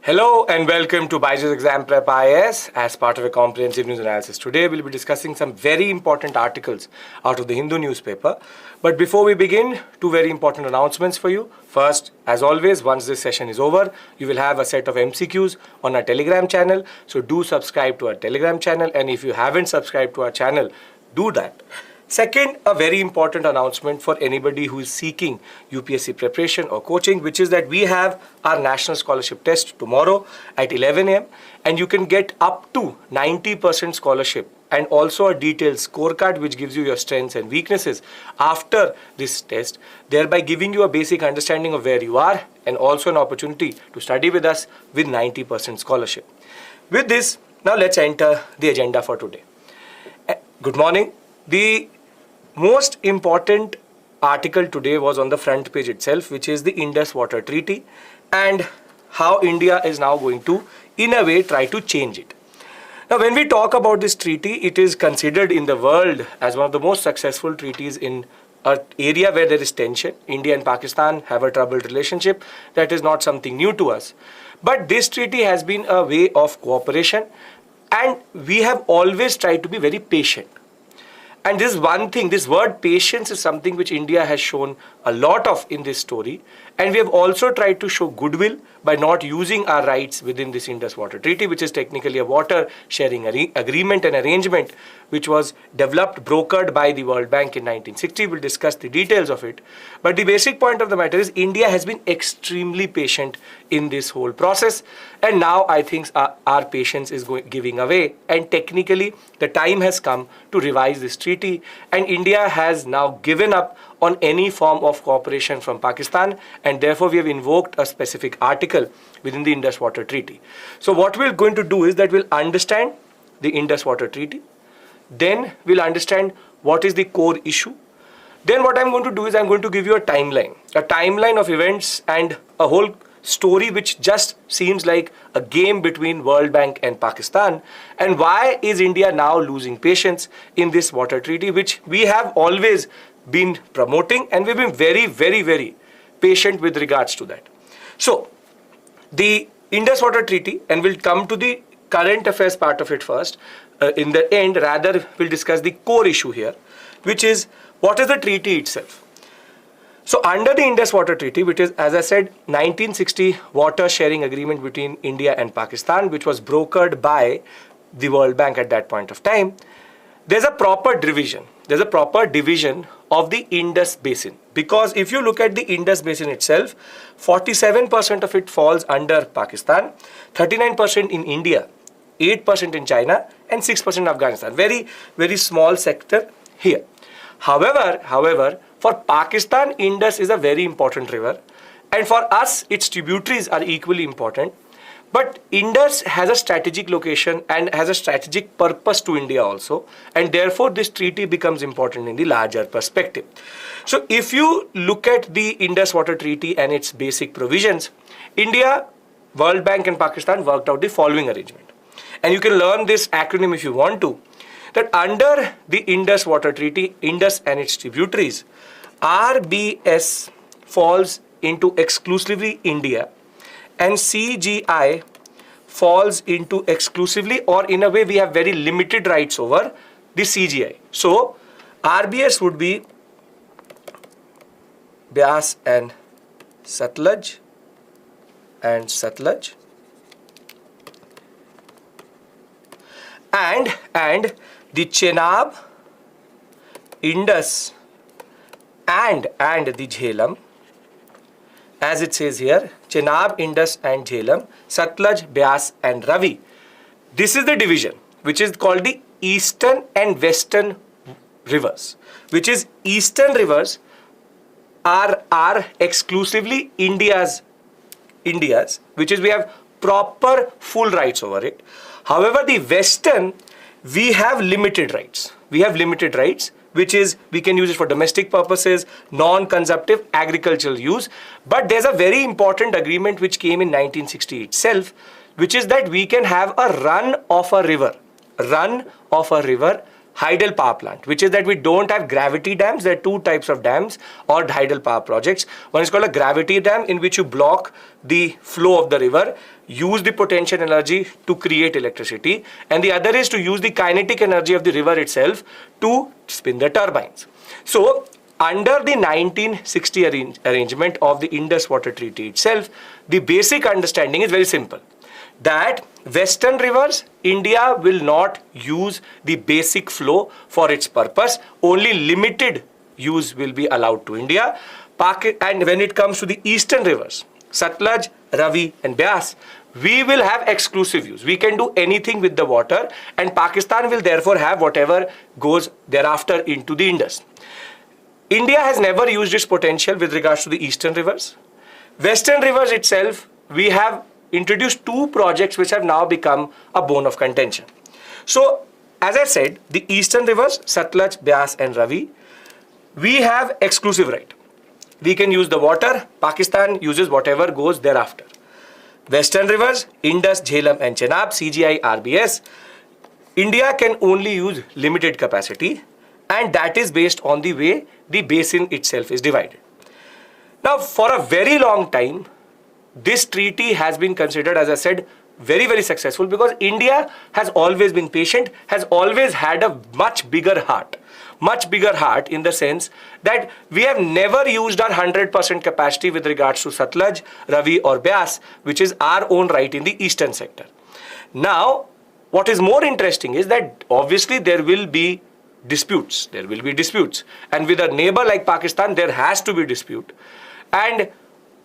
Hello and welcome to BYJU'S Exam Prep IAS as part of a comprehensive news analysis. Today we'll be discussing some very important articles out of the Hindu newspaper. But before we begin, two very important announcements for you. First, as always, once this session is over, you will have a set of MCQs on our Telegram channel. So do subscribe to our Telegram channel, and if you haven't subscribed to our channel, do that. Second, a very important announcement for anybody who is seeking UPSC preparation or coaching, which is that we have our National Scholarship Test tomorrow at 11 a.m. and you can get up to 90% scholarship and also a detailed scorecard which gives you your strengths and weaknesses after this test, thereby giving you a basic understanding of where you are and also an opportunity to study with us with 90% scholarship. With this, now let's enter the agenda for today. Good morning. The most important article today was on the front page itself, which is the Indus Water Treaty and how India is now going to, in a way, try to change it. Now, when we talk about this treaty, it is considered in the world as one of the most successful treaties in an area where there is tension. India and Pakistan have a troubled relationship. That is not something new to us. But this treaty has been a way of cooperation, and we have always tried to be very patient. And this one thing, this word patience is something which India has shown a lot of in this story. And we have also tried to show goodwill by not using our rights within this Indus Water Treaty, which is technically a water sharing agreement and arrangement, which was developed, brokered by the World Bank in 1960. We'll discuss the details of it. But the basic point of the matter is India has been extremely patient in this whole process. And now I think our patience is giving away. And technically, the time has come to revise this treaty. And India has now given up on any form of cooperation from Pakistan, and therefore we have invoked a specific article within the Indus Water Treaty. So what we're going to do is that we'll understand the Indus Water Treaty, then we'll understand what is the core issue. Then what I'm going to do is I'm going to give you a timeline of events and a whole story which just seems like a game between World Bank and Pakistan, and why is India now losing patience in this water treaty, which we have always been promoting, and we've been very, very, very patient with regards to that. So the Indus Water Treaty, and we'll come to the current affairs part of it first. In the end, rather, we'll discuss the core issue here, which is what is the treaty itself. So under the Indus Water Treaty, which is, as I said, 1960 water sharing agreement between India and Pakistan, which was brokered by the World Bank at that point of time, there's a proper division. There's a proper division of the Indus Basin. Because if you look at the Indus Basin itself, 47% of it falls under Pakistan, 39% in India, 8% in China, and 6% in Afghanistan. Very, very small sector here. However, for Pakistan, Indus is a very important river. And for us, its tributaries are equally important. But Indus has a strategic location and has a strategic purpose to India also. And therefore, this treaty becomes important in the larger perspective. So if you look at the Indus Water Treaty and its basic provisions, India, World Bank and Pakistan worked out the following arrangement. And you can learn this acronym if you want to. That under the Indus Water Treaty, Indus and its tributaries, RBS falls into exclusively India, and CGI falls into exclusively, or in a way we have very limited rights over the CGI. So RBS would be Beas and Satluj and the Chenab, Indus and the Jhelum, as it says here, Chenab, Indus and Jhelum, Satluj, Beas and Ravi. This is the division which is called the Eastern and Western rivers, which is Eastern rivers are exclusively India's, which is we have proper full rights over it. However, the Western, we have limited rights. Which is we can use it for domestic purposes, non-consumptive agricultural use. But there's a very important agreement which came in 1960 itself, which is that we can have a run of a river. hydel power plant, which is that we don't have gravity dams. There are two types of dams or hydel power projects. One is called a gravity dam, in which you block the flow of the river, use the potential energy to create electricity, and the other is to use the kinetic energy of the river itself to spin the turbines. So under the 1960 arrangement of the Indus Water Treaty itself, the basic understanding is very simple, that western rivers, India will not use the basic flow for its purpose. Only limited use will be allowed to India. And when it comes to the eastern rivers, Satluj, Ravi and Beas, we will have exclusive use. We can do anything with the water, and Pakistan will therefore have whatever goes thereafter into the Indus. India has never used its potential with regards to the eastern rivers. Western rivers itself, we have introduced two projects which have now become a bone of contention. So, as I said, the eastern rivers, Satluj, Beas and Ravi, we have exclusive right. We can use the water, Pakistan uses whatever goes thereafter. Western rivers, Indus, Jhelum and Chenab, CGI, RBS, India can only use limited capacity, and that is based on the way the basin itself is divided. Now, for a very long time, this treaty has been considered, as I said, very, very successful, because India has always been patient, has always had a much bigger heart in the sense that we have never used our 100% capacity with regards to Satluj, Ravi or Beas, which is our own right in the eastern sector. Now, what is more interesting is that obviously there will be disputes. And with a neighbor like Pakistan, there has to be dispute. And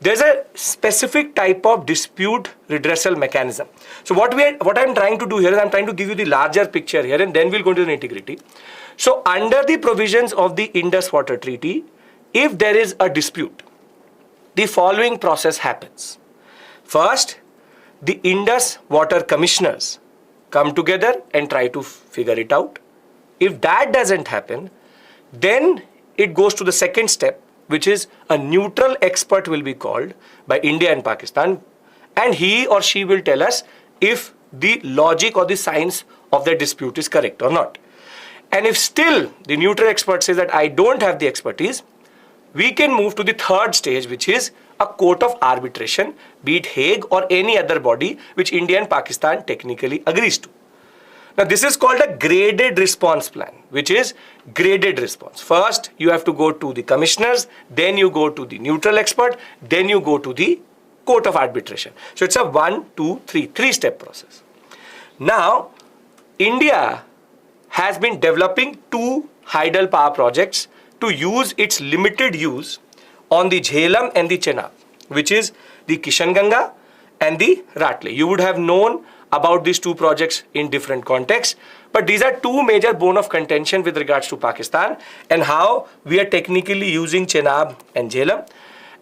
there's a specific type of dispute redressal mechanism. So what I'm trying to do here is I'm trying to give you the larger picture here, and then we'll go into the nitty-gritty. So under the provisions of the Indus Water Treaty, if there is a dispute, the following process happens. First, the Indus Water Commissioners come together and try to figure it out. If that doesn't happen, then it goes to the second step, which is a neutral expert will be called by India and Pakistan, and he or she will tell us if the logic or the science of the dispute is correct or not. And if still the neutral expert says that I don't have the expertise, we can move to the third stage, which is a court of arbitration, be it Hague or any other body which India and Pakistan technically agrees to. Now, this is called a graded response plan, which is graded response. First, you have to go to the commissioners, then you go to the neutral expert, then you go to the court of arbitration. So it's a 1, 2, 3, three-step process. Now, India has been developing two hydel power projects to use its limited use on the Jhelum and the Chenab, which is the Kishanganga and the Ratle. You would have known about these two projects in different contexts, but these are two major bone of contention with regards to Pakistan and how we are technically using Chenab and Jhelum.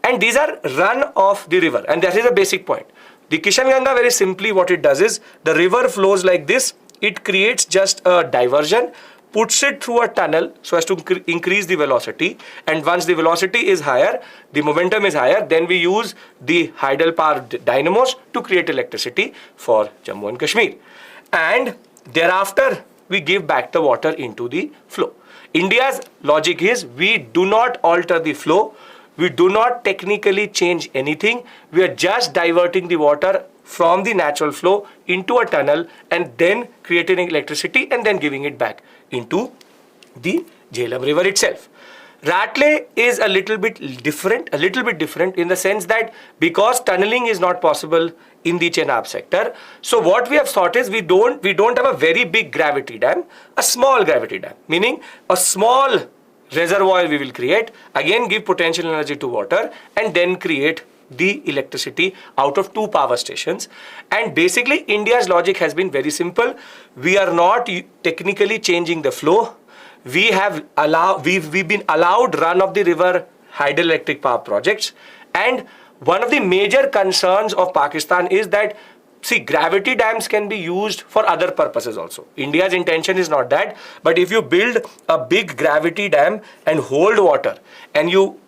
And these are run of the river, and that is a basic point. The Kishanganga, very simply what it does is, the river flows like this, it creates just a diversion, puts it through a tunnel so as to increase the velocity, and once the velocity is higher, the momentum is higher, then we use the hydel power dynamos to create electricity for Jammu and Kashmir. And thereafter, we give back the water into the flow. India's logic is, we do not alter the flow, we do not technically change anything, we are just diverting the water from the natural flow into a tunnel and then creating electricity and then giving it back into the Jhelum river itself. Ratle is a little bit different in the sense that because tunneling is not possible in the Chenab sector, so what we have thought is we don't have a very big gravity dam, a small gravity dam, meaning a small reservoir we will create, again give potential energy to water and then create the electricity out of two power stations. And basically India's logic has been very simple. We are not technically changing the flow. We've been allowed run of the river hydroelectric power projects. And one of the major concerns of Pakistan is that, see, gravity dams can be used for other purposes also. India's intention is not that, but if you build a big gravity dam and hold water and you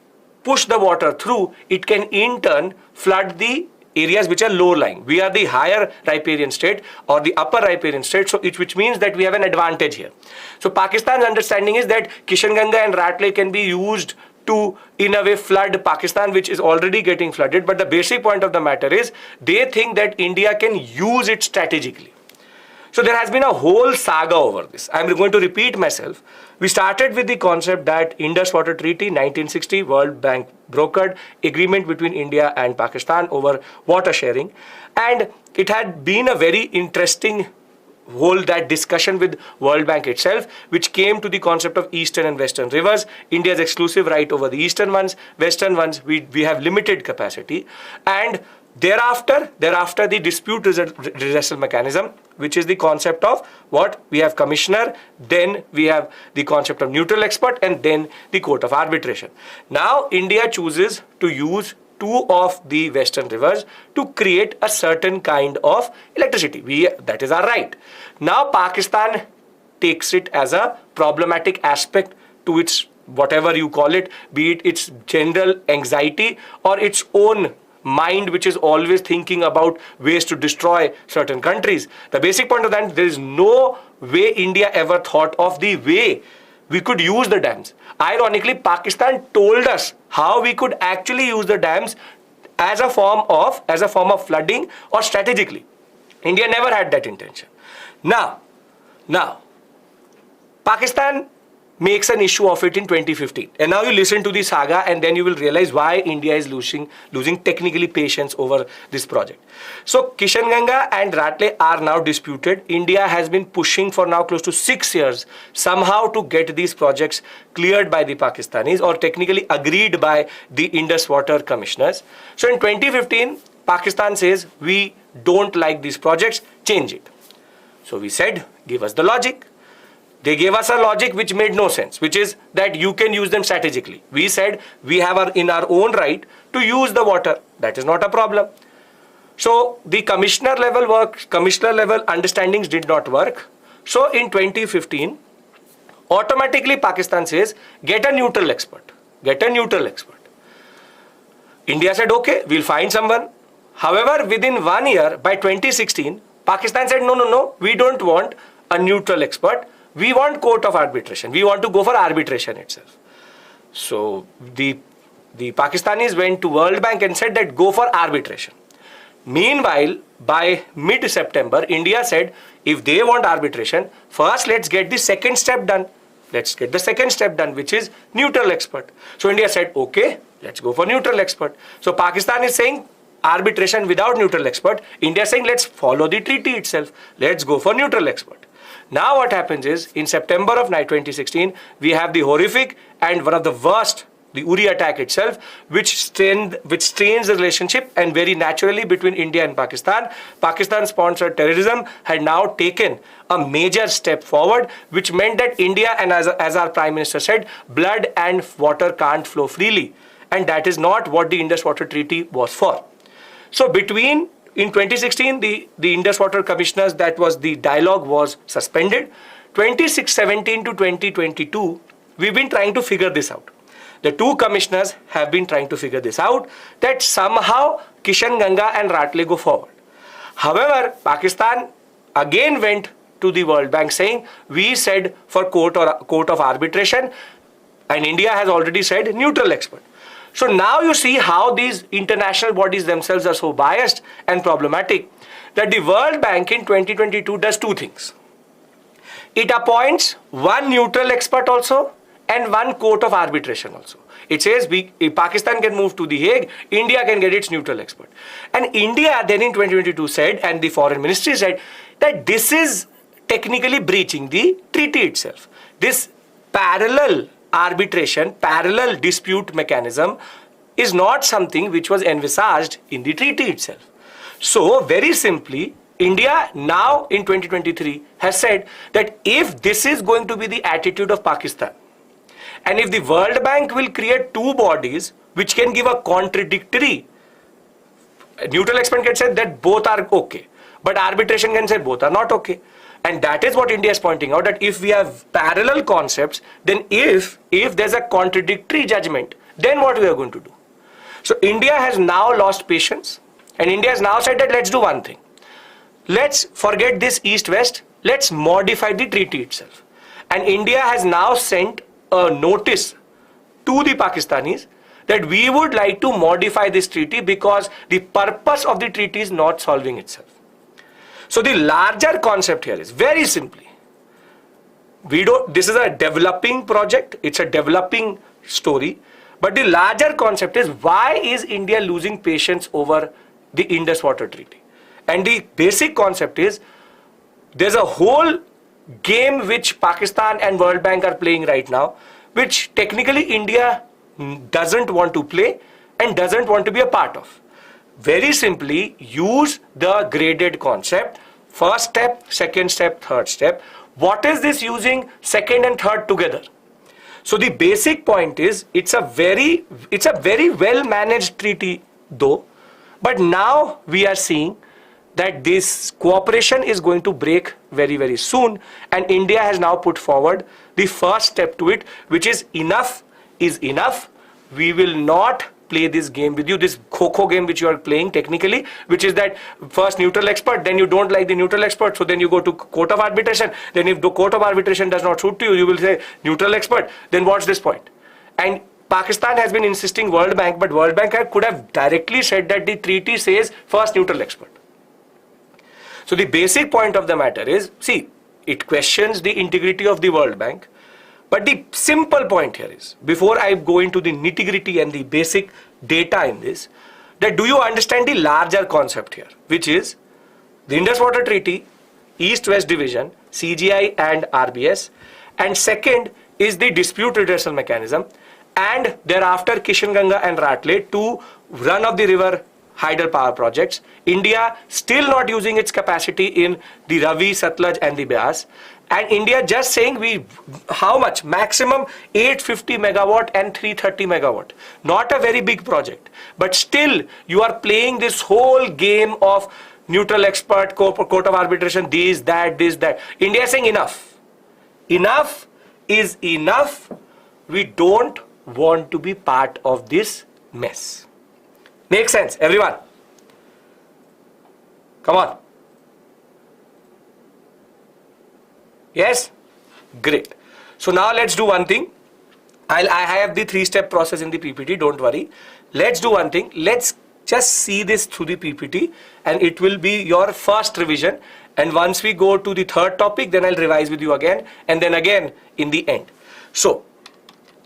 push the water through, it can in turn flood the areas which are low-lying. We are the higher riparian state or the upper riparian state, so which means that we have an advantage here. So Pakistan's understanding is that Kishanganga and Ratle can be used to, in a way, flood Pakistan, which is already getting flooded. But the basic point of the matter is they think that India can use it strategically. So there has been a whole saga over this. I'm going to repeat myself. We started with the concept that Indus Water Treaty 1960, World Bank brokered agreement between India and Pakistan over water sharing. And it had been a very interesting that discussion with World Bank itself, which came to the concept of eastern and western rivers. India's exclusive right over the eastern ones. Western ones, we have limited capacity. And thereafter the dispute redressal mechanism, which is the concept of what we have commissioner, then we have the concept of neutral expert, and then the court of arbitration. Now India chooses to use two of the western rivers to create a certain kind of electricity. That is our right. Now Pakistan takes it as a problematic aspect to its, whatever you call it, be it its general anxiety or its own mind, which is always thinking about ways to destroy certain countries. The basic point of that, there is no way India ever thought of the way we could use the dams. Ironically, Pakistan told us how we could actually use the dams as a form of flooding or strategically. India never had that intention. Now, Pakistan makes an issue of it in 2015. And now you listen to the saga and then you will realize why India is losing technically patience over this project. So Kishanganga and Ratle are now disputed. India has been pushing for now close to 6 years somehow to get these projects cleared by the Pakistanis or technically agreed by the Indus Water commissioners. So in 2015, Pakistan says, we don't like these projects, change it. So we said, give us the logic. They gave us a logic which made no sense, which is that you can use them strategically. We said we have in our own right to use the water. That is not a problem. So the commissioner level understandings did not work. So in 2015, automatically Pakistan says, get a neutral expert. Get a neutral expert. India said, okay, we'll find someone. However, within 1 year, by 2016, Pakistan said, no, we don't want a neutral expert. We want court of arbitration. We want to go for arbitration itself. So the Pakistanis went to World Bank and said that go for arbitration. Meanwhile, by mid-September, India said if they want arbitration, first let's get the second step done. Let's get the second step done, which is neutral expert. So India said, okay, let's go for neutral expert. So Pakistan is saying arbitration without neutral expert. India is saying let's follow the treaty itself. Let's go for neutral expert. Now what happens is, in September of 2016, we have the horrific and one of the worst, the Uri attack itself, which strains the relationship and very naturally between India and Pakistan. Pakistan-sponsored terrorism had now taken a major step forward, which meant that India, and as our Prime Minister said, blood and water can't flow freely. And that is not what the Indus Water Treaty was for. So in 2016, the Indus Water Commissioners, that was the dialogue was suspended. 2017 to 2022, we've been trying to figure this out. The two commissioners have been trying to figure this out, that somehow Kishanganga and Ratle go forward. However, Pakistan again went to the World Bank saying, we said for court of arbitration, and India has already said neutral expert. So now you see how these international bodies themselves are so biased and problematic that the World Bank in 2022 does two things. It appoints one neutral expert also and one court of arbitration also. It says Pakistan can move to The Hague, India can get its neutral expert. And India then in 2022 said, and the foreign ministry said, that this is technically breaching the treaty itself. This parallel arbitration, parallel dispute mechanism is not something which was envisaged in the treaty itself. So very simply, India now in 2023 has said that if this is going to be the attitude of Pakistan, and if the World Bank will create two bodies which can give a contradictory, neutral expert can say that both are okay, but arbitration can say both are not okay. And that is what India is pointing out, that if we have parallel concepts, then if there's a contradictory judgment, then what we are going to do? So India has now lost patience. And India has now said that let's do one thing. Let's forget this East-West. Let's modify the treaty itself. And India has now sent a notice to the Pakistanis that we would like to modify this treaty because the purpose of the treaty is not solving itself. So the larger concept here is very simply, this is a developing project, it's a developing story, but the larger concept is why is India losing patience over the Indus water treaty? And the basic concept is there's a whole game which Pakistan and World Bank are playing right now, which technically India doesn't want to play and doesn't want to be a part of. Very simply, use the graded concept, first step, second step, third step. What is this using second and third together? So the basic point is it's a very well managed treaty though, but now we are seeing that this cooperation is going to break very, very soon, and India has now put forward the first step to it, which is enough is enough. We will not play this game with you, this kho game which you are playing technically, which is that first neutral expert, then you don't like the neutral expert, so then you go to court of arbitration. Then if the court of arbitration does not suit you, you will say neutral expert. Then what's this point? And Pakistan has been insisting World Bank, but World Bank could have directly said that the treaty says first neutral expert. So the basic point of the matter is, see, it questions the integrity of the World Bank. But the simple point here is, before I go into the nitty-gritty and the basic data in this, that do you understand the larger concept here, which is the Indus Water Treaty, East-West Division, CGI and RBS, and second is the dispute redressal mechanism, and thereafter Kishanganga and Ratle, two run-of-the-river hydel power projects. India still not using its capacity in the Ravi, Satluj and the Beas. And India just saying how much? Maximum 850 megawatt and 330 megawatt. Not a very big project. But still you are playing this whole game of neutral expert, court of arbitration, this, that. India is saying enough. Enough is enough. We don't want to be part of this mess. Makes sense, everyone? Come on. Yes? Great. So now let's do one thing. I have the 3-step process in the PPT, don't worry. Let's do one thing. Let's just see this through the PPT and it will be your first revision. And once we go to the third topic, then I'll revise with you again and then again in the end. So,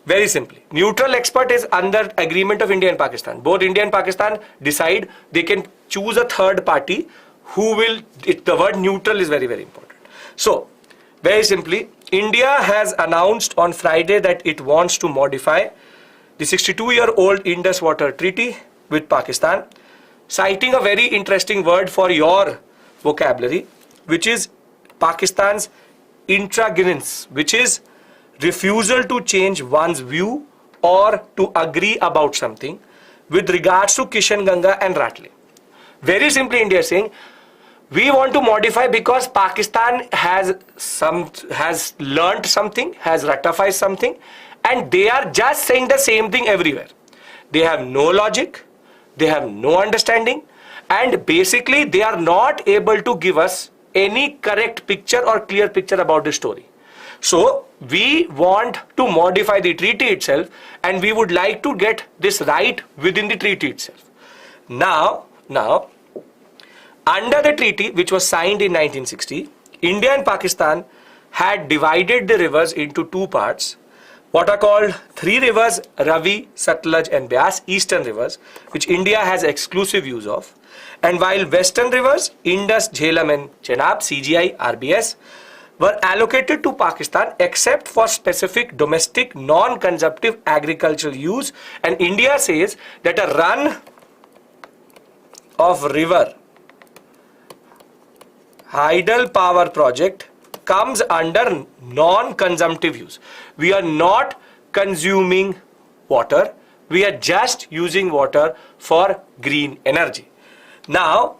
very simply, neutral expert is under agreement of India and Pakistan. Both India and Pakistan decide they can choose a third party who will, the word neutral is very, very important. So, very simply, India has announced on Friday that it wants to modify the 62-year-old Indus Water Treaty with Pakistan, citing a very interesting word for your vocabulary, which is Pakistan's intransigence, which is refusal to change one's view or to agree about something with regards to Kishanganga and Ratle. Very simply, India is saying, we want to modify because Pakistan has learnt something, has ratified something, and they are just saying the same thing everywhere. They have no logic, they have no understanding, and basically they are not able to give us any correct picture or clear picture about the story. So we want to modify the treaty itself and we would like to get this right within the treaty itself. Now, under the treaty which was signed in 1960, India and Pakistan had divided the rivers into two parts, what are called three rivers, Ravi, Satluj and Beas, eastern rivers, which India has exclusive use of. And while western rivers, Indus, Jhelum and Chenab, CGI, RBS, were allocated to Pakistan except for specific domestic non-consumptive agricultural use, and India says that a run of river hydel power project comes under non-consumptive use. We are not consuming water, we are just using water for green energy. Now,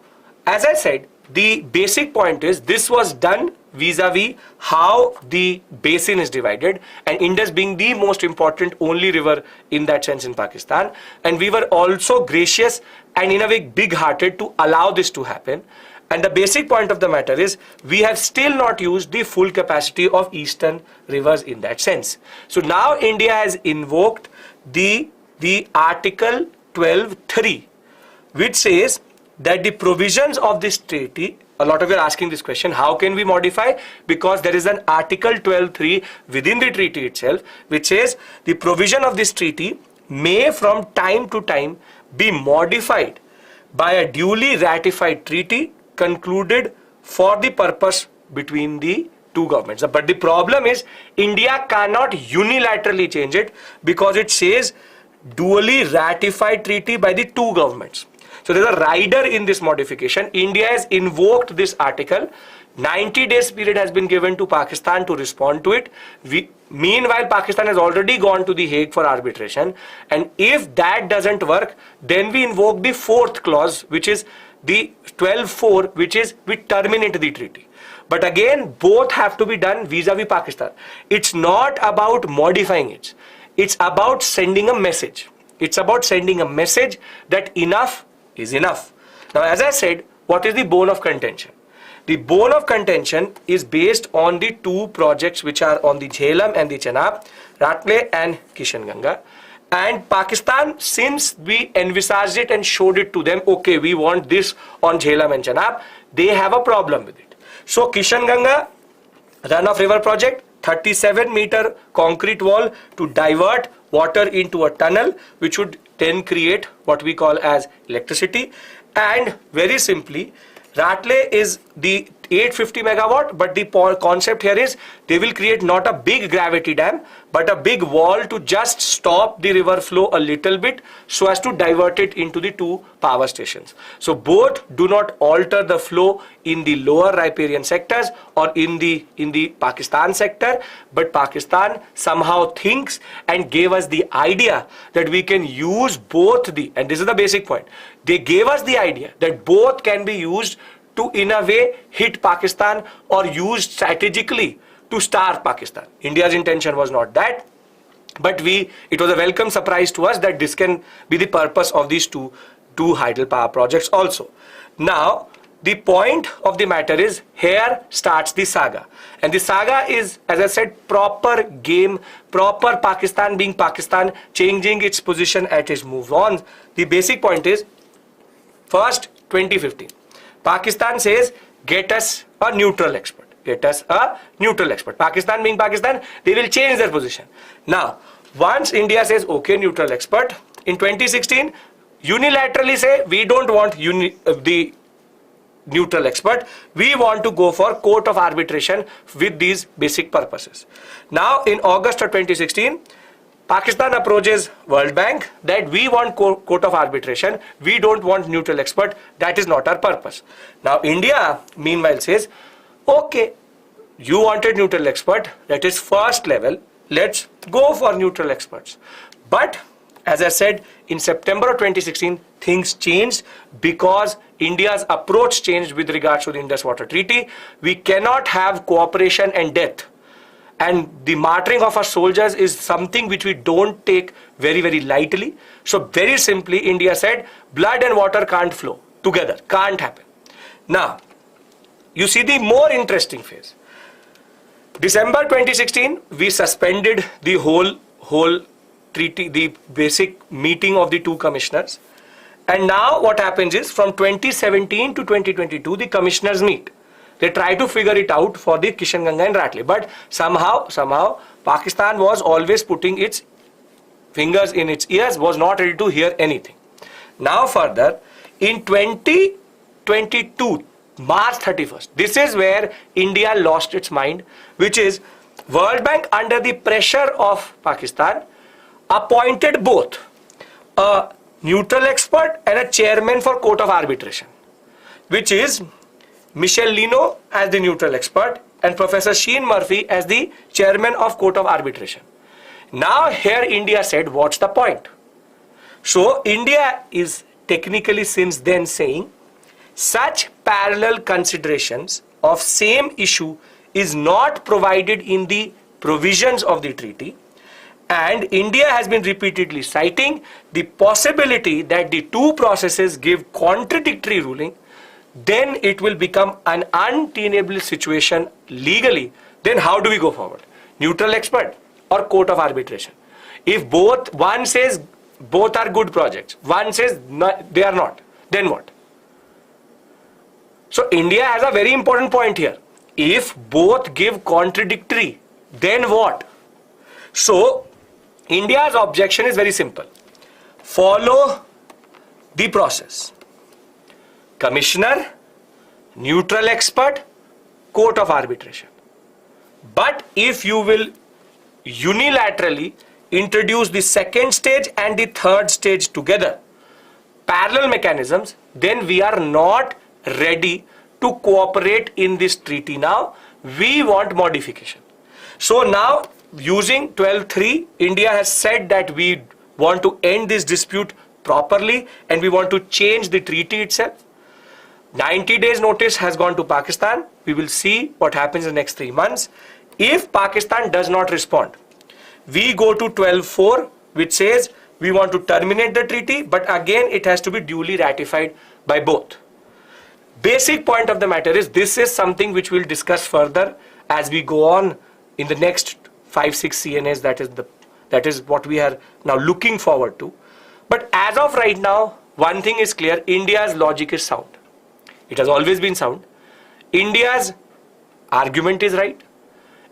as I said, the basic point is this was done vis-a-vis how the basin is divided, and Indus being the most important only river in that sense in Pakistan. And we were also gracious and in a way big-hearted to allow this to happen. And the basic point of the matter is we have still not used the full capacity of eastern rivers in that sense. So now India has invoked the Article 12.3, which says that the provisions of this treaty, a lot of you are asking this question, how can we modify? Because there is an Article 12.3 within the treaty itself, which says the provision of this treaty may from time to time be modified by a duly ratified treaty concluded for the purpose between the two governments. But the problem is India cannot unilaterally change it because it says duly ratified treaty by the two governments. So there's a rider in this modification. India has invoked this article. 90 days period has been given to Pakistan to respond to it. Meanwhile, Pakistan has already gone to the Hague for arbitration. And if that doesn't work, then we invoke the fourth clause, which is the 12.4, which is we terminate the treaty. But again, both have to be done vis-a-vis Pakistan. It's not about modifying it. It's about sending a message. It's about sending a message that enough is enough. Now, as I said, what is the bone of contention? The bone of contention is based on the two projects which are on the Jhelum and the Chenab, Ratle and Kishanganga. And Pakistan, since we envisaged it and showed it to them, okay, we want this on Jhelum and Chenab, they have a problem with it. So Kishanganga run-off river project, 37-meter concrete wall to divert water into a tunnel, which would then create what we call as electricity. And very simply, Ratle is the 850 megawatt, but the concept here is they will create not a big gravity dam, but a big wall to just stop the river flow a little bit so as to divert it into the two power stations. So both do not alter the flow in the lower riparian sectors or in the Pakistan sector, but Pakistan somehow thinks and gave us the idea that we can use both and this is the basic point. They gave us the idea that both can be used to in a way hit Pakistan or used strategically to starve Pakistan. India's intention was not that, but it was a welcome surprise to us that this can be the purpose of these two hydel power projects also. Now, the point of the matter is here starts the saga. And the saga is, as I said, proper game, proper Pakistan being Pakistan, changing its position as it moves on. The basic point is, first, 2015. Pakistan says, get us a neutral expert. Get us a neutral expert. Pakistan being Pakistan, they will change their position. Now, once India says, okay, neutral expert, in 2016, unilaterally say, we don't want the neutral expert. We want to go for court of arbitration with these basic purposes. Now, in August of 2016, Pakistan approaches World Bank that we want court of arbitration, we don't want neutral expert, that is not our purpose. Now India meanwhile says, okay, you wanted neutral expert, that is first level, let's go for neutral experts. But as I said, in September of 2016, things changed because India's approach changed with regards to the Indus Water Treaty. We cannot have cooperation and death. And the martyring of our soldiers is something which we don't take very, very lightly. So very simply, India said, blood and water can't flow together, can't happen. Now, you see the more interesting phase. December 2016, we suspended the whole treaty, the basic meeting of the two commissioners. And now what happens is, from 2017 to 2022, the commissioners meet. They try to figure it out for the Kishanganga and Ratle. But somehow, Pakistan was always putting its fingers in its ears, was not ready to hear anything. Now further, in 2022, March 31st, this is where India lost its mind, which is World Bank, under the pressure of Pakistan, appointed both a neutral expert and a chairman for court of arbitration, which is Michel Lino as the neutral expert and Professor Sheen Murphy as the chairman of court of arbitration. Now here India said, what's the point? So India is technically since then saying such parallel considerations of same issue is not provided in the provisions of the treaty, and India has been repeatedly citing the possibility that the two processes give contradictory ruling, then it will become an untenable situation legally. Then how do we go forward? Neutral expert or court of arbitration? If both, one says both are good projects, one says they are not, then what? So India has a very important point here. If both give contradictory, then what? So India's objection is very simple. Follow the process. Commissioner, neutral expert, court of arbitration. But if you will unilaterally introduce the second stage and the third stage together, parallel mechanisms, then we are not ready to cooperate in this treaty now. We want modification. So now, using 12.3, India has said that we want to end this dispute properly and we want to change the treaty itself. 90 days notice has gone to Pakistan. We will see what happens in the next 3 months. If Pakistan does not respond, we go to 12.4, which says we want to terminate the treaty, but again it has to be duly ratified by both. Basic point of the matter is this is something which we'll discuss further as we go on in the next 5-6 CNAs. That is what we are now looking forward to. But as of right now, one thing is clear: India's logic is sound. It has always been sound. India's argument is right,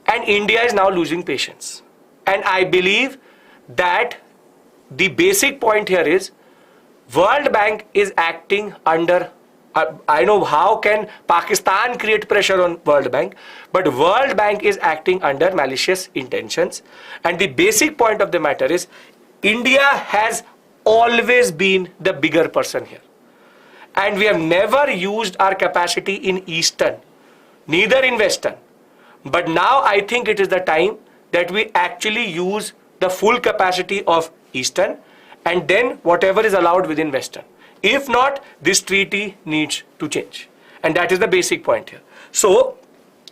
and India is now losing patience. And I believe that the basic point here is World Bank is acting under, I know how can Pakistan create pressure on World Bank, but World Bank is acting under malicious intentions. And the basic point of the matter is India has always been the bigger person here. And we have never used our capacity in Eastern, neither in Western. But now I think it is the time that we actually use the full capacity of Eastern and then whatever is allowed within Western. If not, this treaty needs to change. And that is the basic point here. So,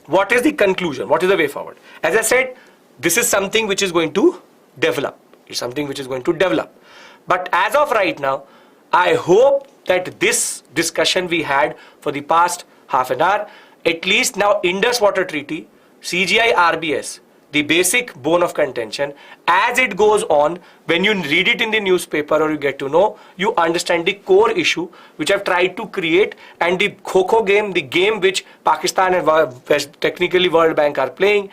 what is the conclusion? What is the way forward? As I said, this is something which is going to develop. It's something which is going to develop. But as of right now, I hope that this discussion we had for the past half an hour, at least now Indus Water Treaty, CGI RBS, the basic bone of contention, as it goes on, when you read it in the newspaper or you get to know, you understand the core issue which I've tried to create, and the Kho game, the game which Pakistan and technically World Bank are playing,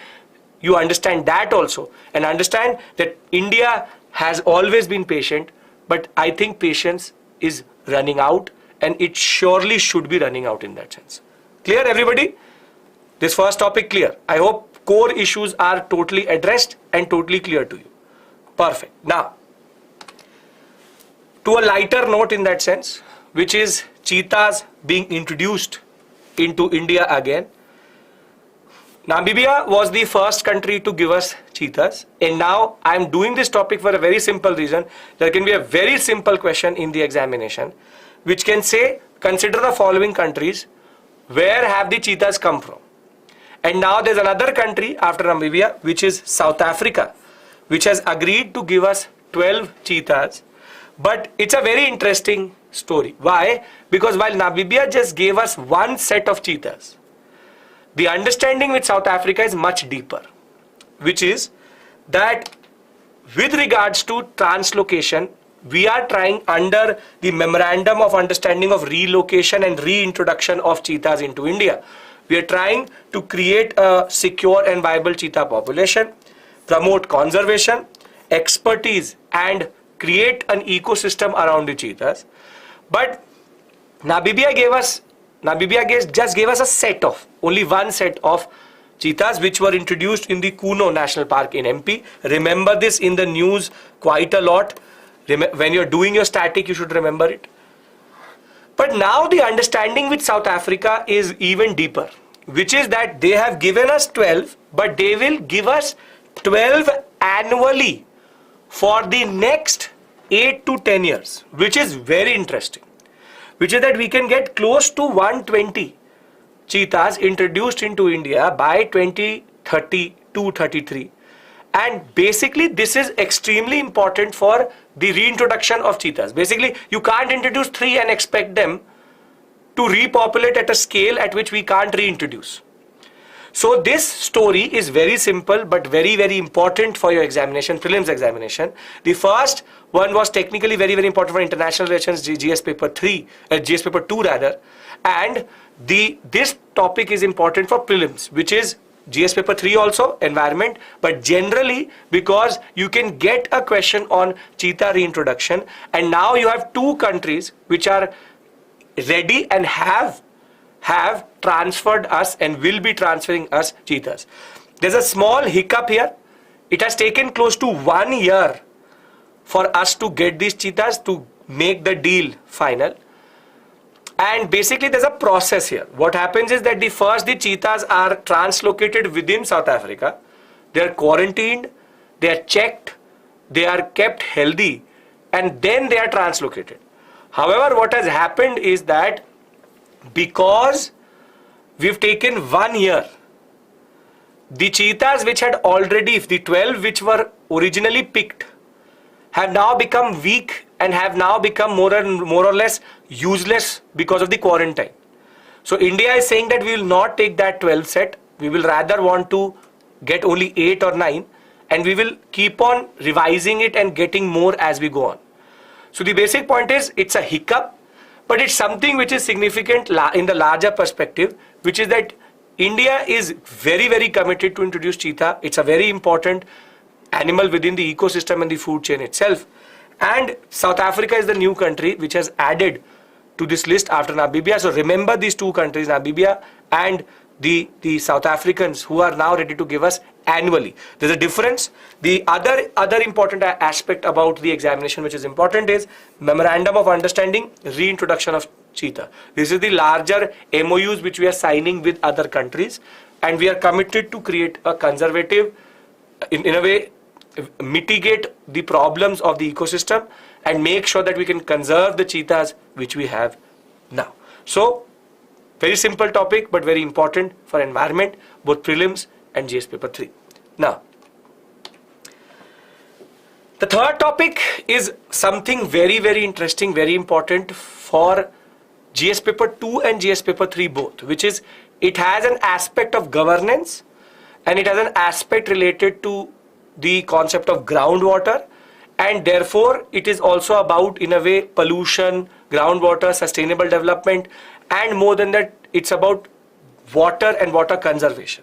you understand that also, and understand that India has always been patient, but I think patience is running out, and it surely should be running out in that sense. Clear, everybody? This first topic clear. I hope core issues are totally addressed and totally clear to you. Perfect. Now, to a lighter note in that sense, which is cheetahs being introduced into India again. Namibia was the first country to give us cheetahs, and now I am doing this topic for a very simple reason. There can be a very simple question in the examination which can say, consider the following countries, where have the cheetahs come from? And now there's another country after Namibia, which is South Africa, which has agreed to give us 12 cheetahs. But it's a very interesting story. Why? Because while Namibia just gave us one set of cheetahs, the understanding with South Africa is much deeper, which is that with regards to translocation, we are trying under the Memorandum of Understanding of Relocation and Reintroduction of cheetahs into India. We are trying to create a secure and viable cheetah population, promote conservation, expertise, and create an ecosystem around the cheetahs. But Namibia just gave us a set of, only one set of cheetahs which were introduced in the Kuno National Park in MP. Remember this in the news quite a lot. When you're doing your static, you should remember it. But now the understanding with South Africa is even deeper, which is that they have given us 12, but they will give us 12 annually for the next 8 to 10 years, which is very interesting. Which is that we can get close to 120 cheetahs introduced into India by 2032-33. And basically this is extremely important for the reintroduction of cheetahs. Basically you can't introduce 3 and expect them to repopulate at a scale at which we can't reintroduce. So this story is very simple but very, very important for your examination, prelims examination. The first one was technically very, very important for international relations, GS paper 2 rather. And this topic is important for prelims, which is GS paper 3 also, environment, but generally because you can get a question on cheetah reintroduction, and now you have 2 countries which are ready and have transferred us and will be transferring us cheetahs. There's a small hiccup here. It has taken close to 1 year for us to get these cheetahs to make the deal final. And basically there's a process here. What happens is that the cheetahs are translocated within South Africa. They are quarantined, they are checked, they are kept healthy, and then they are translocated. However, what has happened is that because we've taken 1 year, the cheetahs which had already, the 12 which were originally picked, have now become weak and have now become more or less useless because of the quarantine. So India is saying that we will not take that 12 set. We will rather want to get only 8 or 9, and we will keep on revising it and getting more as we go on. So the basic point is it's a hiccup, but it's something which is significant in the larger perspective, which is that India is very, very committed to introduce cheetah. It's a very important animal within the ecosystem and the food chain itself. And South Africa is the new country which has added to this list after Namibia. So remember these 2 countries, Namibia and the South Africans, who are now ready to give us annually. There's a difference. The other important aspect about the examination which is important is Memorandum of Understanding, reintroduction of cheetah. This is the larger MOUs which we are signing with other countries, and we are committed to create a conservative, in a way, mitigate the problems of the ecosystem and make sure that we can conserve the cheetahs which we have now. So very simple topic but very important for environment, both prelims and GS paper 3. Now the third topic is something very, very interesting, very important for GS paper 2 and GS paper 3 both, which is it has an aspect of governance and it has an aspect related to the concept of groundwater, and therefore it is also about, in a way, pollution, groundwater, sustainable development, and more than that, it's about water and water conservation.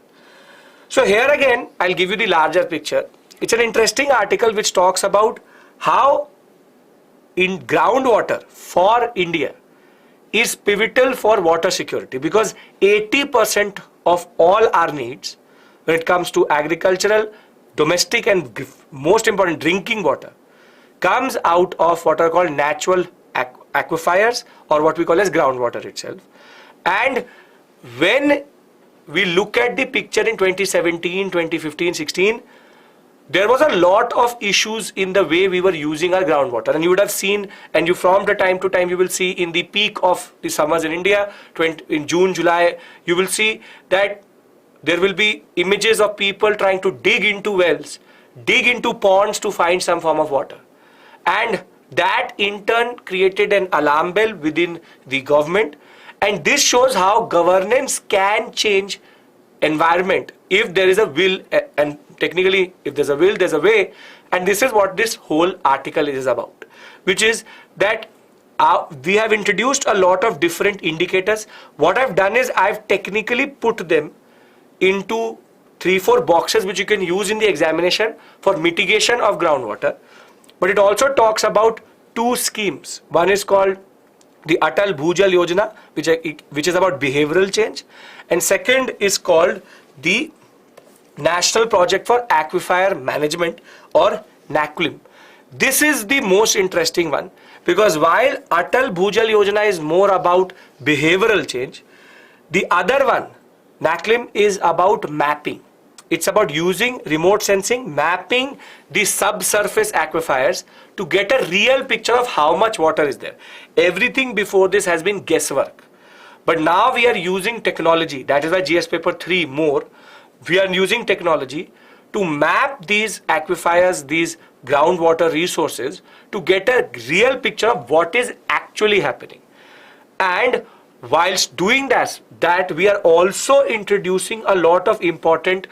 So here again, I'll give you the larger picture. It's an interesting article which talks about how in groundwater for India is pivotal for water security, because 80% of all our needs when it comes to agricultural, domestic, and most important drinking water comes out of what are called natural aquifers, or what we call as groundwater itself. And when we look at the picture in 2017, 2015, 16, there was a lot of issues in the way we were using our groundwater, and you would have seen, and you from the time to time you will see in the peak of the summers in India, in June, July, you will see that there will be images of people trying to dig into wells, dig into ponds to find some form of water. And that in turn created an alarm bell within the government. And this shows how governance can change environment if there is a will, and technically if there's a will, there's a way. And this is what this whole article is about, which is that we have introduced a lot of different indicators. What I've done is I've technically put them into 3-4 boxes which you can use in the examination for mitigation of groundwater. But it also talks about 2 schemes. One is called the Atal Bhujal Yojana, which is about behavioral change, and second is called the National Project for Aquifer Management, or NAQLIM. This is the most interesting one, because while Atal Bhujal Yojana is more about behavioral change, the other one, NAQLIM, is about mapping. It's about using remote sensing, mapping the subsurface aquifers to get a real picture of how much water is there. Everything before this has been guesswork. But now we are using technology. That is why GS paper 3 more. We are using technology to map these aquifers, these groundwater resources, to get a real picture of what is actually happening. And whilst doing that we are also introducing a lot of important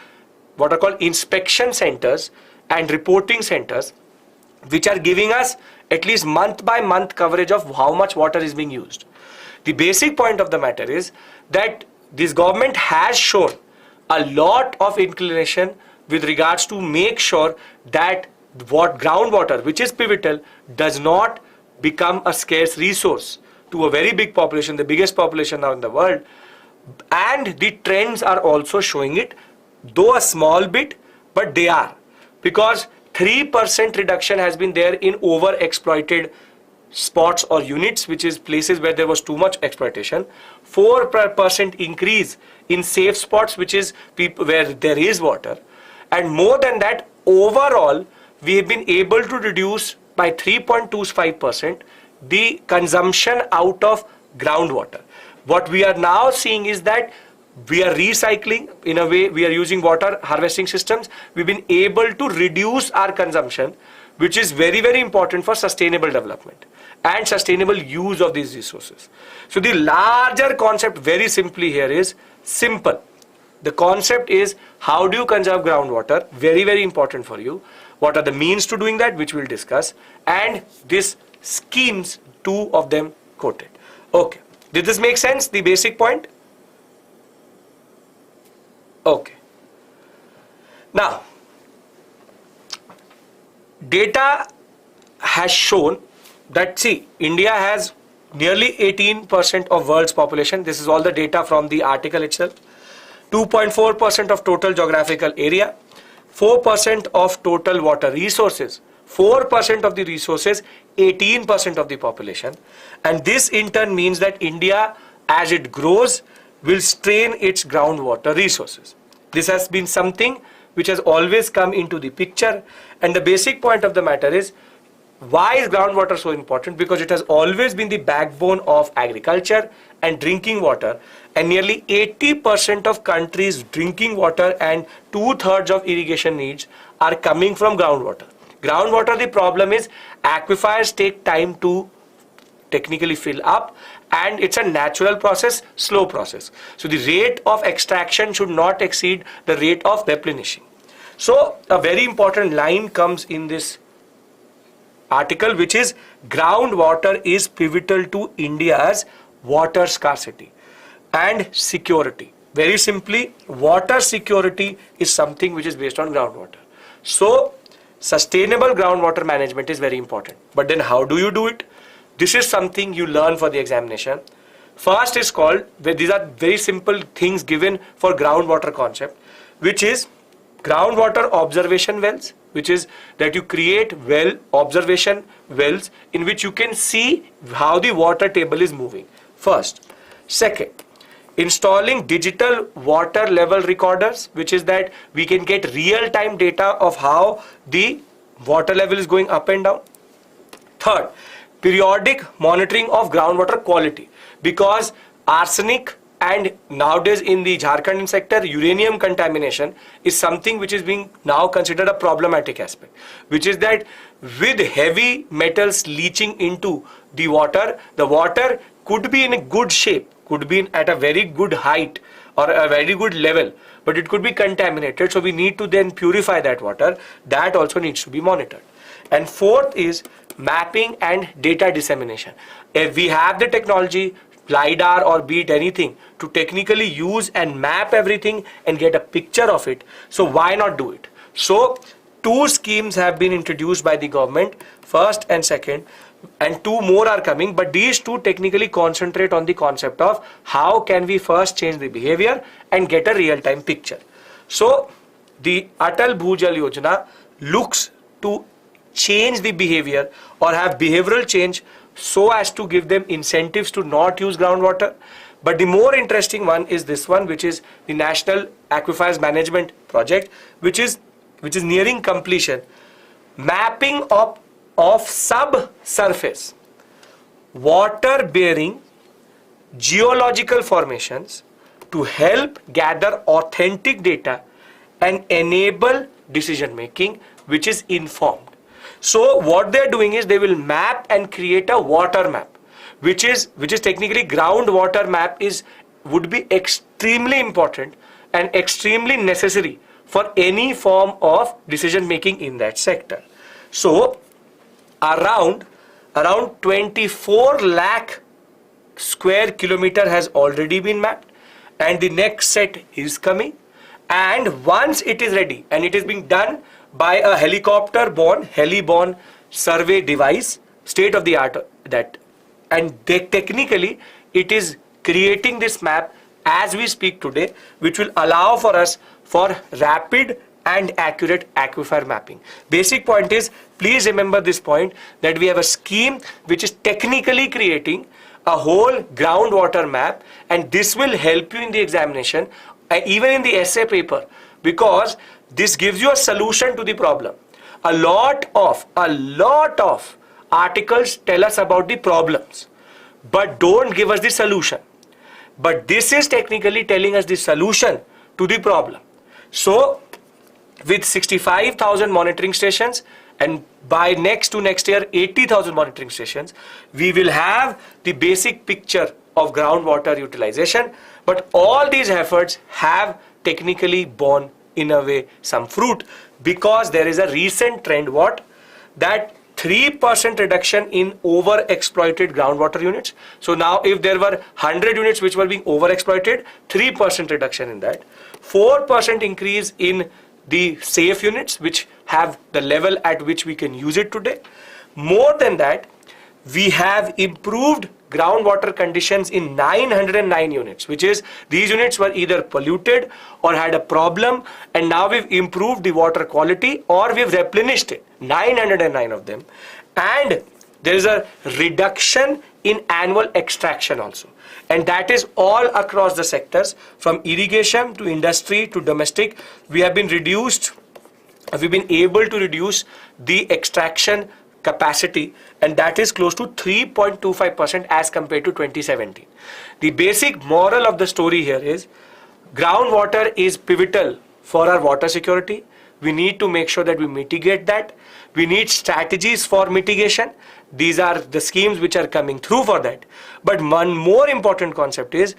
what are called inspection centers and reporting centers, which are giving us at least month by month coverage of how much water is being used. The basic point of the matter is that this government has shown a lot of inclination with regards to make sure that what groundwater, which is pivotal, does not become a scarce resource to a very big population, the biggest population now in the world. And the trends are also showing it, though a small bit, but they are. Because 3% reduction has been there in over-exploited spots or units, which is places where there was too much exploitation. 4% increase in safe spots, which is where there is water. And more than that, overall, we have been able to reduce by 3.25% the consumption out of groundwater. What we are now seeing is that we are recycling, in a way, we are using water harvesting systems. We've been able to reduce our consumption, which is very, very important for sustainable development and sustainable use of these resources. So the larger concept very simply here is simple. The concept is how do you conserve groundwater? Very, very important for you. What are the means to doing that, which we'll discuss, and this schemes, 2 of them quoted. Okay, did this make sense, the basic point? Okay. Now, data has shown that, see, India has nearly 18% of world's population. This is all the data from the article itself. 2.4% of total geographical area, 4% of total water resources, 4% of the resources, 18% of the population. And this in turn means that India, as it grows, will strain its groundwater resources. This has been something which has always come into the picture. And the basic point of the matter is, why is groundwater so important? Because it has always been the backbone of agriculture and drinking water. And nearly 80% of countries' drinking water and 2/3 of irrigation needs are coming from groundwater. Groundwater, the problem is aquifers take time to technically fill up, and it's a natural process, slow process. So the rate of extraction should not exceed the rate of replenishing. So a very important line comes in this article, which is groundwater is pivotal to India's water scarcity and security. Very simply, water security is something which is based on groundwater. So sustainable groundwater management is very important. But then how do you do it? This is something you learn for the examination. First is called, these are very simple things given for groundwater concept, which is groundwater observation wells, which is that you create observation wells in which you can see how the water table is moving. First. Second, installing digital water level recorders, which is that we can get real-time data of how the water level is going up and down. Third, periodic monitoring of groundwater quality, because arsenic and nowadays in the Jharkhand sector, uranium contamination is something which is being now considered a problematic aspect, which is that with heavy metals leaching into the water could be in a good shape, could be at a very good height or a very good level, but it could be contaminated. So we need to then purify that water. That also needs to be monitored. And fourth is mapping and data dissemination. If we have the technology, LiDAR or be it anything, to technically use and map everything and get a picture of it, so why not do it? So 2 schemes have been introduced by the government, first and second, and 2 more are coming, but these 2 technically concentrate on the concept of how can we first change the behavior and get a real-time picture. So the Atal Bhujal Yojana looks to change the behavior or have behavioral change so as to give them incentives to not use groundwater. But the more interesting one is this one, which is the National Aquifers Management Project, which is nearing completion. Mapping of subsurface water bearing geological formations to help gather authentic data and enable decision making which is informed. So what they're doing is they will map and create a water map, which is technically groundwater map would be extremely important and extremely necessary for any form of decision making in that sector. So around 24 lakh square kilometer has already been mapped, and the next set is coming. And once it is ready, and it is being done by a heli-borne survey device, state of the art that, and technically it is creating this map as we speak today, which will allow for us for rapid and accurate aquifer mapping. Basic point is, please remember this point, that we have a scheme which is technically creating a whole groundwater map, and this will help you in the examination, even in the essay paper, because this gives you a solution to the problem. A lot of articles tell us about the problems, but don't give us the solution. But this is technically telling us the solution to the problem. So with 65,000 monitoring stations, and by next year 80,000 monitoring stations, we will have the basic picture of groundwater utilization. But all these efforts have technically borne in a way some fruit, because there is a recent trend that 3% reduction in overexploited groundwater units. So now if there were 100 units which were being overexploited, 3% reduction in that, 4% increase in the safe units which have the level at which we can use it today. More than that, we have improved groundwater conditions in 909 units, which is these units were either polluted or had a problem, and now we've improved the water quality or we've replenished it, 909 of them. And there is a reduction in annual extraction also, and that is all across the sectors, from irrigation to industry to domestic. We have been able to reduce the extraction capacity, and that is close to 3.25% as compared to 2017. The basic moral of the story here is groundwater is pivotal for our water security. We need to make sure that we mitigate that. We need strategies for mitigation. These are the schemes which are coming through for that. But one more important concept is,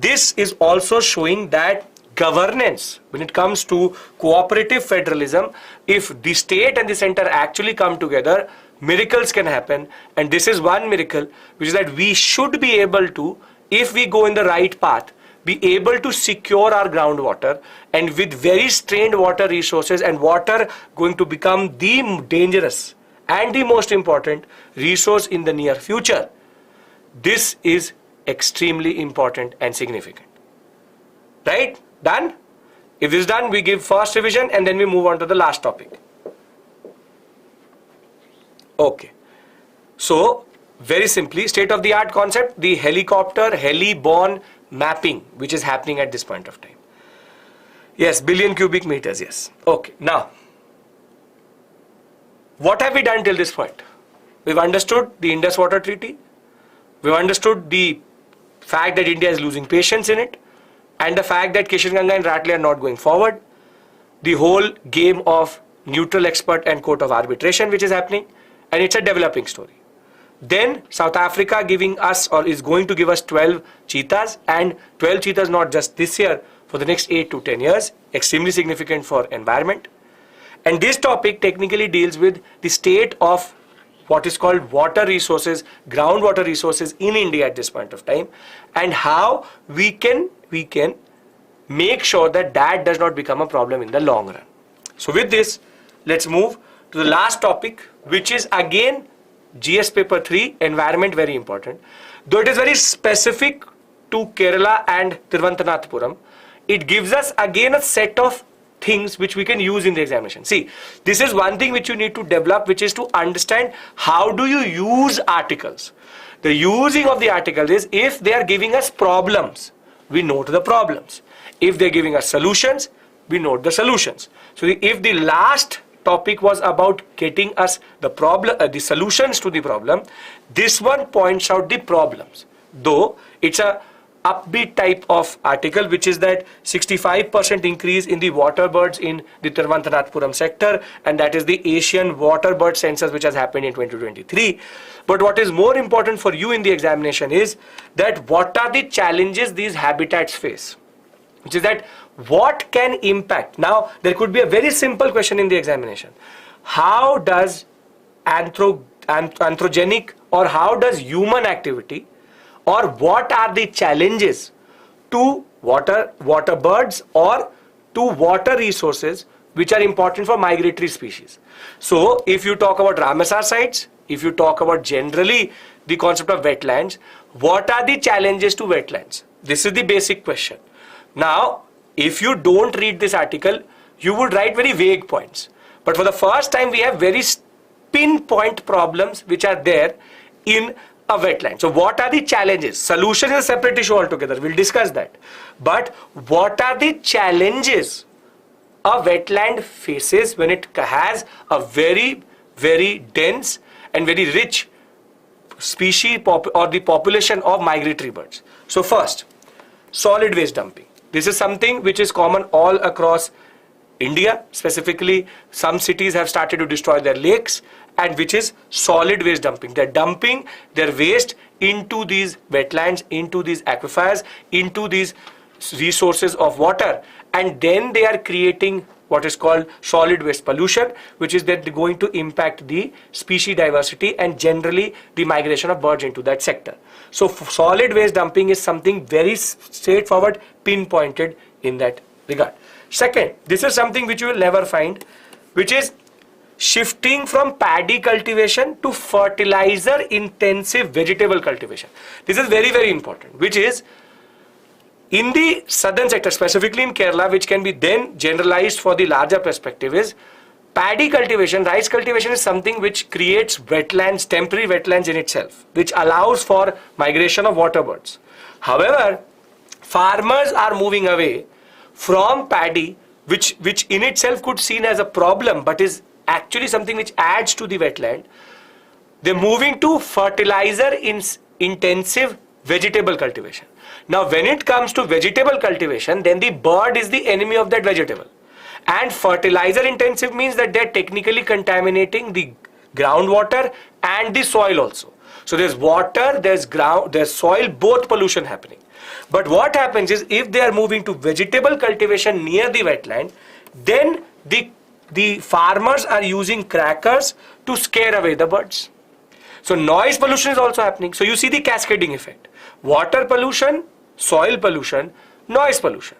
this is also showing that governance, when it comes to cooperative federalism, if the state and the center actually come together, miracles can happen. And this is one miracle, which is that we should be able to, if we go in the right path, be able to secure our groundwater, and with very strained water resources, and water going to become the dangerous and the most important resource in the near future. This is extremely important and significant. Right? Done? If this is done, we give first revision and then we move on to the last topic. Okay. So, very simply, state-of-the-art concept, the heli-borne mapping, which is happening at this point of time. Yes, billion cubic meters, yes. Okay, now, what have we done till this point? We've understood the Indus Water Treaty. We've understood the fact that India is losing patience in it, and the fact that Kishan-Ganga and Ratle are not going forward. The whole game of neutral expert and court of arbitration which is happening, and it's a developing story. Then South Africa giving us, or is going to give us 12 cheetahs, and 12 cheetahs not just this year, for the next 8 to 10 years, extremely significant for environment. And this topic technically deals with the state of what is called water resources, groundwater resources in India at this point of time, and how we can make sure that that does not become a problem in the long run. So with this, let's move to the last topic, which is again GS paper 3, environment, very important. Though it is very specific to Kerala and Thiruvananthapuram, it gives us again a set of things which we can use in the examination. See, this is one thing which you need to develop, which is to understand how do you use articles. The using of the articles is, if they are giving us problems, we note the problems. If they're giving us solutions, we note the solutions. So if the last topic was about getting us the problem, the solutions to the problem, this one points out the problems. though it's a upbeat type of article, which is that 65% increase in the waterbirds in the Tiruvantanapuram sector, and that is the Asian waterbird census which has happened in 2023. But what is more important for you in the examination is that what are the challenges these habitats face, which is that what can impact. Now there could be a very simple question in the examination: how does anthropogenic, or how does human activity, or what are the challenges to water birds or to water resources which are important for migratory species. So if you talk about Ramsar sites, if you talk about generally the concept of wetlands, what are the challenges to wetlands? This is the basic question. Now, if you don't read this article, you would write very vague points. But for the first time, we have very pinpoint problems which are there in a wetland. So what are the challenges? Solution is a separate issue altogether. We'll discuss that. But what are the challenges a wetland faces when it has a very, very dense and very rich species or the population of migratory birds? So first, solid waste dumping. This is something which is common all across India. Specifically, some cities have started to destroy their lakes, and which is solid waste dumping. They're dumping their waste into these wetlands, into these aquifers, into these resources of water, and then they are creating what is called solid waste pollution, which is then going to impact the species diversity and generally the migration of birds into that sector. So solid waste dumping is something very straightforward, pinpointed in that regard. Second, this is something which you will never find, which is shifting from paddy cultivation to fertilizer intensive vegetable cultivation. This is very, very important, which is in the southern sector, specifically in Kerala, which can be then generalized for the larger perspective, is paddy cultivation, rice cultivation is something which creates wetlands, temporary wetlands in itself, which allows for migration of water birds. However, farmers are moving away from paddy, which in itself could be seen as a problem, but is actually something which adds to the wetland. They're moving to fertilizer intensive vegetable cultivation. Now when it comes to vegetable cultivation, then the bird is the enemy of that vegetable, and fertilizer intensive means that they're technically contaminating the groundwater and the soil also. So there's water, there's soil, both pollution happening. But what happens is, if they are moving to vegetable cultivation near the wetland, then the farmers are using crackers to scare away the birds. So noise pollution is also happening. So you see the cascading effect: water pollution, soil pollution, noise pollution.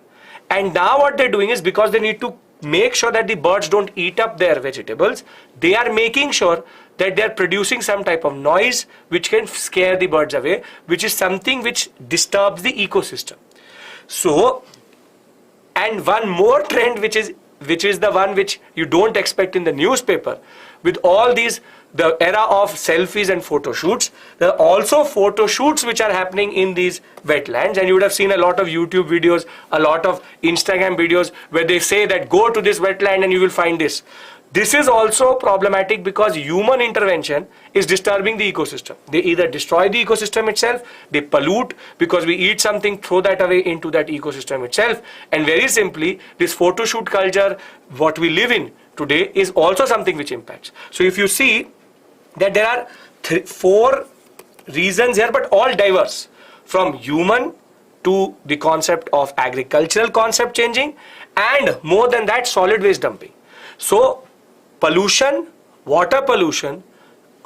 And now what they're doing is, because they need to make sure that the birds don't eat up their vegetables, they are making sure that they're producing some type of noise which can scare the birds away, which is something which disturbs the ecosystem. So, and one more trend which is the one which you don't expect in the newspaper, with all these, the era of selfies and photo shoots, there are also photo shoots which are happening in these wetlands, and you would have seen a lot of YouTube videos, a lot of Instagram videos where they say that go to this wetland and you will find this. This is also problematic because human intervention is disturbing the ecosystem. They either destroy the ecosystem itself, they pollute because we eat something, throw that away into that ecosystem itself, and very simply, this photo shoot culture, what we live in today, is also something which impacts. So if you see that there are 4 reasons here, but all diverse, from human to the concept of agricultural concept changing, and more than that, solid waste dumping. So pollution, water pollution,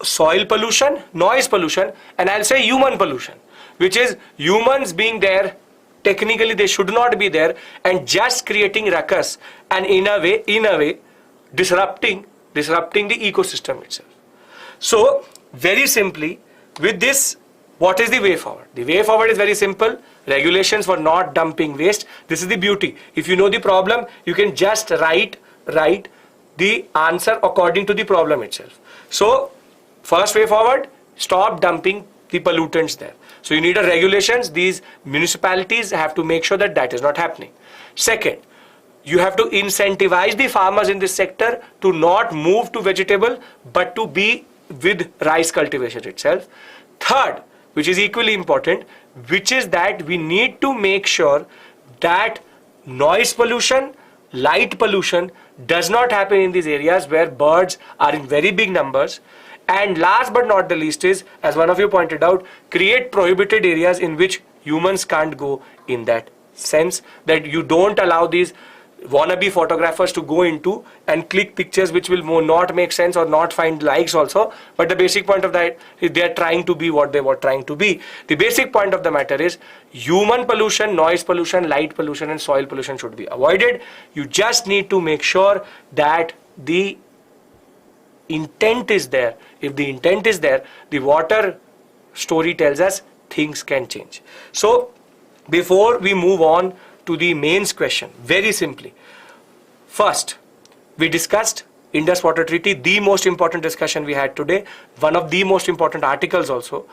soil pollution, noise pollution, and I'll say human pollution, which is humans being there, technically they should not be there, and just creating ruckus, and in a way disrupting the ecosystem itself. So very simply, with this, what is the way forward? The way forward is very simple: regulations for not dumping waste. This is the beauty. If you know the problem, you can just write the answer according to the problem itself. So first way forward, stop dumping the pollutants there. So you need a regulations. These municipalities have to make sure that that is not happening. Second, you have to incentivize the farmers in this sector to not move to vegetable, but to be with rice cultivation itself. Third, which is equally important, which is that we need to make sure that noise pollution, light pollution does not happen in these areas where birds are in very big numbers. And last but not the least is, as one of you pointed out, create prohibited areas in which humans can't go, in that sense that you don't allow these wannabe photographers to go into and click pictures which will not make sense or not find likes also. But the basic point of that is they are trying to be what they were trying to be. The basic point of the matter is human pollution, noise pollution, light pollution and soil pollution should be avoided. You just need to make sure that the intent is there. If the intent is there, the water story tells us things can change. So before we move on to the mains question, very simply, first we discussed Indus Water Treaty, the most important discussion we had today, one of the most important articles also.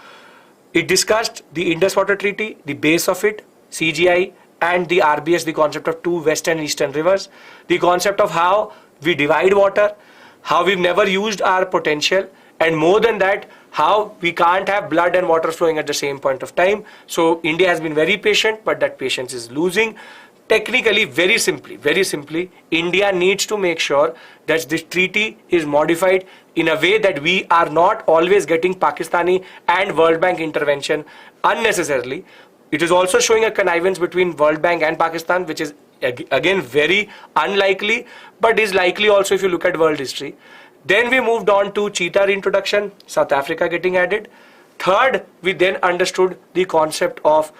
It discussed the Indus Water Treaty, the base of it, CGI and the RBS, the concept of two western and eastern rivers, the concept of how we divide water, how we've never used our potential, and more than that, how we can't have blood and water flowing at the same point of time. So India has been very patient, but that patience is losing. Technically, very simply, India needs to make sure that this treaty is modified in a way that we are not always getting Pakistani and World Bank intervention unnecessarily. It is also showing a connivance between World Bank and Pakistan, which is again very unlikely, but is likely also if you look at world history. Then we moved on to Cheetah reintroduction, South Africa getting added. Third, we then understood the concept of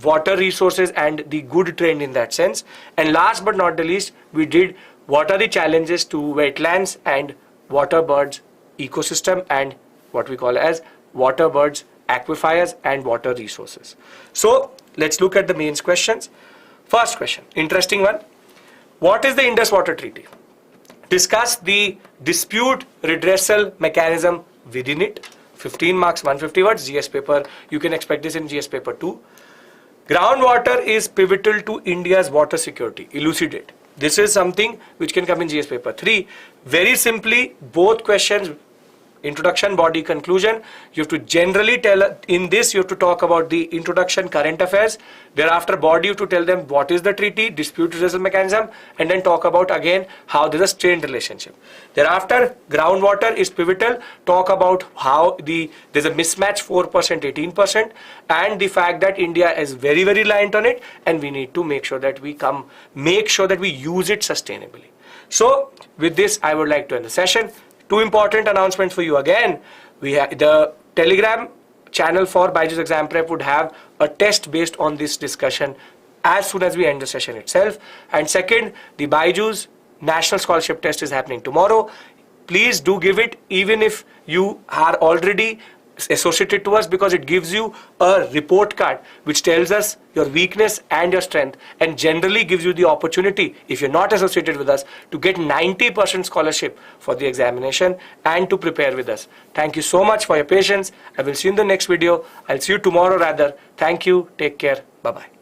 water resources and the good trend in that sense. And last but not the least, we did what are the challenges to wetlands and waterbirds ecosystem and what we call as waterbirds, aquifers and water resources. So let's look at the mains questions. First question, interesting one. What is the Indus Water Treaty? Discuss the dispute redressal mechanism within it. 15 marks, 150 words, GS paper. You can expect this in GS paper 2. Groundwater is pivotal to India's water security. Elucidate. This is something which can come in GS paper 3. Very simply, both questions, introduction, body, conclusion. You have to generally tell, in this you have to talk about the introduction, current affairs. Thereafter, body you have to tell them what is the treaty, dispute redressal mechanism, and then talk about again how there is a strained relationship. Thereafter, groundwater is pivotal. Talk about how there's a mismatch 4%, 18%, and the fact that India is very, very reliant on it, and we need to make sure that we use it sustainably. So, with this, I would like to end the session. Two important announcements for you again. We have the Telegram channel for BYJU'S Exam Prep would have a test based on this discussion as soon as we end the session itself. And second, the BYJU'S National Scholarship Test is happening tomorrow. Please do give it, even if you are already associated to us, because it gives you a report card which tells us your weakness and your strength, and generally gives you the opportunity, if you're not associated with us, to get 90% scholarship for the examination and to prepare with us. Thank you so much for your patience. I will see you in the next video. I'll see you tomorrow rather. Thank you. Take care. Bye-bye.